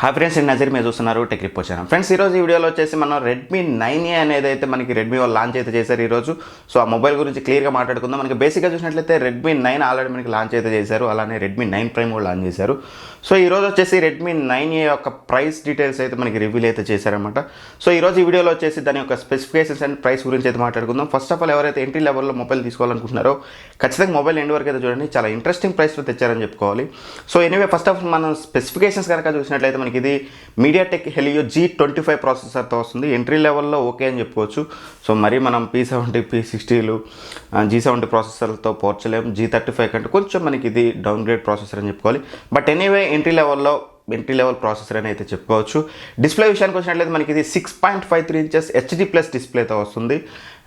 Hi friends, నేను నజీర్ మీరు చూస్తున్నారు టెక్ రిపోర్ట్ ఛానల్. ఫ్రెండ్స్, ఈరోజు ఈ వీడియోలో వచ్చేసి మనం రెడ్మీ 9A అనేది అయితే మనకి రెడ్మీ వాళ్ళు లాంచ్ అయితే చేశారు ఈరోజు. సో ఆ మొబైల్ గురించి క్లియర్గా మాట్లాడుకుందాం. మనకి బేసిక్గా చూసినట్లయితే రెడ్మీ 9 ఆల్రెడీ మనకి లాంచ్ అయితే చేశారు, అలానే రెడ్మీ 9 ప్రైమ్ కూడా లాంచ్ చేశారు. సో ఈరోజు వచ్చేసి రెడ్మీ 9A యొక్క ప్రైస్ డీటెయిల్స్ అయితే మనకి రివీల్ అయితే చేశారనమాట. సో ఈరోజు ఈ వీడియోలో వచ్చేసి దాని యొక్క స్పెసిఫికేషన్స్ అండ్ ప్రైస్ గురించి అయితే మాట్లాడుకుందాం. ఫస్ట్ ఆఫ్ ఆల్, ఎవరైతే ఎంట్రీ లెవెల్లో మొబైల్ తీసుకోవాలనుకుంటున్నారో ఖచ్చితంగా మొబైల్ ఎండ్ వరకు అయితే చూడండి, చాలా ఇంట్రెస్టింగ్ ప్రైస్లో తెచ్చారని చెప్పుకోవాలి. So anyway, first of all మనం స్పెసిఫికేషన్స్ కనుక చూసినట్లయితే మనకి ఇది మీడియాటెక్ హెలియో G25 ప్రాసెసర్తో వస్తుంది. ఎంట్రీ లెవెల్లో ఓకే అని చెప్పుకోవచ్చు. సో మరి మనం P70 P60లు G70 ప్రాసెసర్లతో పోర్చలేము. G35 కంటే కొంచెం మనకి ఇది డౌన్ గ్రేడ్ ప్రాసెసర్ అని చెప్పుకోవాలి. But anyway, entry level processor అని అయితే చెప్పుకోవచ్చు. డిస్ప్లే విషయానికి వచ్చినట్లయితే మనకి ఇది 6.53 ఇంచెస్ HD+ డిస్ప్లేతో వస్తుంది.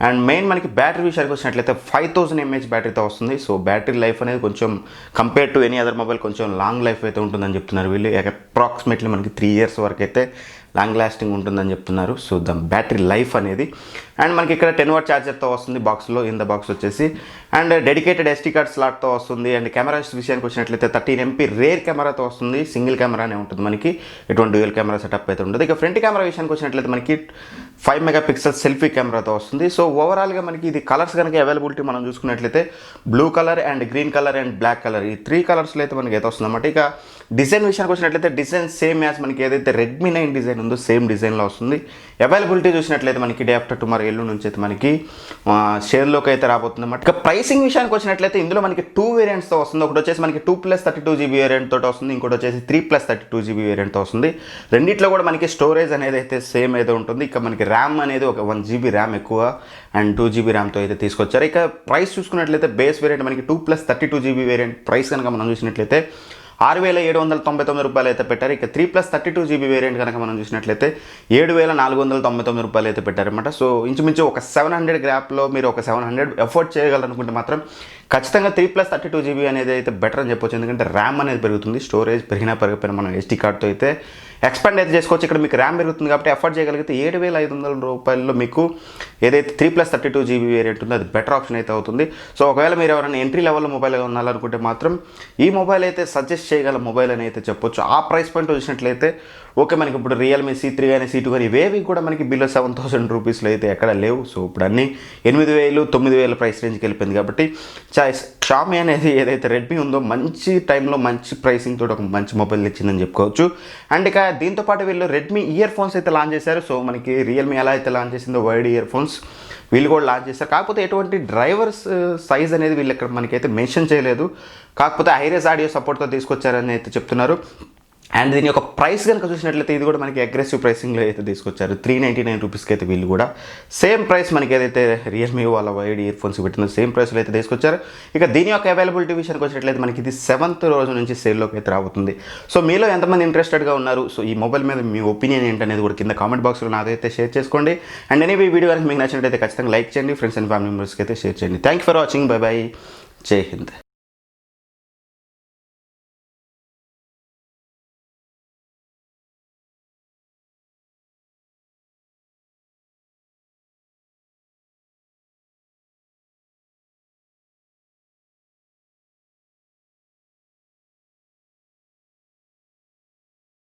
అండ్ మెయిన్ మనకి బ్యాటరీ విషయానికి వచ్చినట్లయితే 5000 mAh బ్యాటరీతో వస్తుంది. సో బ్యాటరీ లైఫ్ అనేది కొంచెం compare to any other mobile కొంచెం లాంగ్ లైఫ్ అయితే ఉంటుందని చెప్తున్నారు వీళ్ళు. అప్రాక్సిమేట్లీ మనకి 3 years వరకు అయితే లాంగ్ లాస్టింగ్ ఉంటుందని చెప్తున్నారు. సో ద బ్యాటరీ లైఫ్ అనేది. అండ్ మనకి ఇక్కడ 10W ఛార్జర్తో వస్తుంది బాక్స్లో, ఇన్ ద బాక్స్ వచ్చేసి. అండ్ డెడికేటెడ్ SD కార్డ్ స్లాట్తో వస్తుంది. అండ్ కెమెరా విషయానికి వచ్చినట్లయితే 13MP రేర్ కెమెరాతో వస్తుంది. సింగిల్ కెమెరానే ఉంటుంది మనకి, ఎటువంటి డ్యూయల్ కెమెరా సెటప్ అయితే ఉంటుంది. ఇక ఫ్రంట్ కెమెరా విషయానికి వచ్చినట్లయితే మనకి 5 MP సెల్ఫీ కెమెరాతో వస్తుంది. సో ఓవరాల్గా మనకి ఇది కలర్స్ కనుక అవైలబిలిటీ మనం చూసుకున్నట్లయితే blue colour and green colour and black colour, ఈ 3 కలర్స్లో అయితే మనకి అయితే వస్తుంది అన్నమాట. ఇక డిజైన్ విషయానికి వచ్చినట్లయితే డిజైన్ సేమ్ యాజ్ మనకి ఏదైతే రెడ్మీ 9 డిజైన్ ఉందో సేమ్ డిజైన్లో వస్తుంది. అవైలబిలిటీ చూసినట్లయితే మనకి డే ఆఫ్టర్ టుమారో ఎల్లుండి నుంచి అయితే మనకి షేర్లోకి అయితే రాబోతుంది అన్నమాట. ఇక ప్రైసింగ్ విషయానికి వచ్చినట్లయితే ఇందులో మనకి 2 వేరియంట్స్తో వస్తుంది. ఒకటి వచ్చేసి మనకి 2+32GB వేరియంట్ తోటి వస్తుంది, ఇంకోటి వచ్చేసి 3+32GB వేరియంట్తో వస్తుంది. రెండిట్లో కూడా మనకి స్టోరేజ్ అనేది అయితే సేమ్ అయితే ఉంటుంది. ఇక మనకి ర్యామ్ అనేది ఒక 1GB ర్యామ్ ఎక్కువ అండ్ 2GB ర్యామ్తో అయితే తీసుకొచ్చారు. ఇక ప్రైస్ చూసుకున్నట్లయితే బేస్ వేరియంట్ మనకి 2+32GB వేరియంట్ ప్రైస్ కనుక మనం చూసినట్లయితే 6799 రూపాయలు అయితే పెట్టారు. ఇక 3+32GB వేరియంట్ కనుక మనం చూసినట్లయితే 7499 రూపాయలు అయితే పెట్టారనమాట. సో ఇంచుమించు ఒక 700 గ్రాప్లో మీరు ఒక 700 ఎఫోర్డ్ చేయగలనుకుంటే మాత్రం ఖచ్చితంగా 3+32GB అనేది అయితే బెటర్ అని చెప్పొచ్చు. ఎందుకంటే ర్యామ్ అనేది పెరుగుతుంది, స్టోరేజ్ పెరిగిపోయినా మనం SD కార్డ్తో అయితే ఎక్స్పాండ్ అయితే చేసుకోవచ్చు. ఇక్కడ మీకు ర్యామ్ పెరుగుతుంది కాబట్టి ఎఫర్ట్ చేయగలిగితే 7500 రూపాయల్లో మీకు ఏదైతే 3+32GB వేరియంట్ ఉందో అది బెటర్ ఆప్షన్ అయితే అవుతుంది. సో ఒకవేళ మీరు ఎవరైనా ఎంట్రీ లెవెల్లో మొబైల్ ఉండాలనుకుంటే మాత్రం ఈ మొబైల్ అయితే సజెస్ట్ చేయగల మొబైల్ అని అయితే చెప్పొచ్చు. ఆ ప్రైస్ పాయింట్ చూసినట్లయితే ఓకే, మనకి ఇప్పుడు రియల్మీ C3 కానీ C2 కానీ ఇవేవి కూడా మనకి బిలో 7000 రూపీస్లో అయితే ఎక్కడ లేవు. సో ఇప్పుడు అన్నీ 8000 9000 ప్రైస్ రేంజ్కి వెళ్ళిపోయింది కాబట్టి షామీ అనేది ఏదైతే రెడ్మీ ఉందో మంచి టైంలో మంచి ప్రైసింగ్ తోటి ఒక మంచి మొబైల్ ఇచ్చిందని చెప్పుకోవచ్చు. అండ్ ఇక దీంతోపాటు వీళ్ళు రెడ్మీ ఇయర్ ఫోన్స్ అయితే లాంచ్ చేశారు. సో మనకి రియల్మీ ఎలా అయితే లాంచ్ చేసిందో వైడ్ ఇయర్ ఫోన్స్ వీళ్ళు కూడా లాంచ్ చేశారు. కాకపోతే ఎటువంటి డ్రైవర్స్ సైజ్ అనేది వీళ్ళు ఇక్కడ మనకైతే మెన్షన్ చేయలేదు. కాకపోతే హైరేస్ ఆడియో సపోర్ట్తో తీసుకొచ్చారని అయితే చెప్తున్నారు. అండ్ దీని యొక్క ప్రైస్ కనుక చూసినట్లయితే ఇది కూడా మనకి అగ్రెసివ్ ప్రైసింగ్లో అయితే తీసుకొచ్చారు. 399 రూపీస్కి అయితే వీళ్ళు కూడా సేమ్ ప్రైస్ మనకి ఏదైతే రియల్మీ వాళ్ళ వైడ్ ఇయర్ ఫోన్స్ పెట్టిందో సేమ్ ప్రైస్లో అయితే తీసుకొచ్చారు. ఇక దీని యొక్క అవైలబిలిటీ విషయానికి వచ్చినట్లయితే మనకి ఇది 7th రోజు నుంచి సేల్లోకి అయితే రాబోతుంది. సో మీలో ఎంతమంది ఇంట్రెస్టెడ్గా ఉన్నారు, సో ఈ మొబైల్ మీద మీ ఒపీనియన్ ఏంటనేది కూడా కింద కామెంట్ బాక్స్లో నాదైతే షేర్ చేసుకోండి. అండ్ ఎనీవే, ఈ వీడియో కనుక మీకు నచ్చినట్లయితే ఖచ్చితంగా లైక్ చేయండి, ఫ్రెండ్స్ అండ్ ఫ్యామిలీ మెంబర్స్కి అయితే షేర్ చేయండి. Thank you for watching. By by, జై హింద్.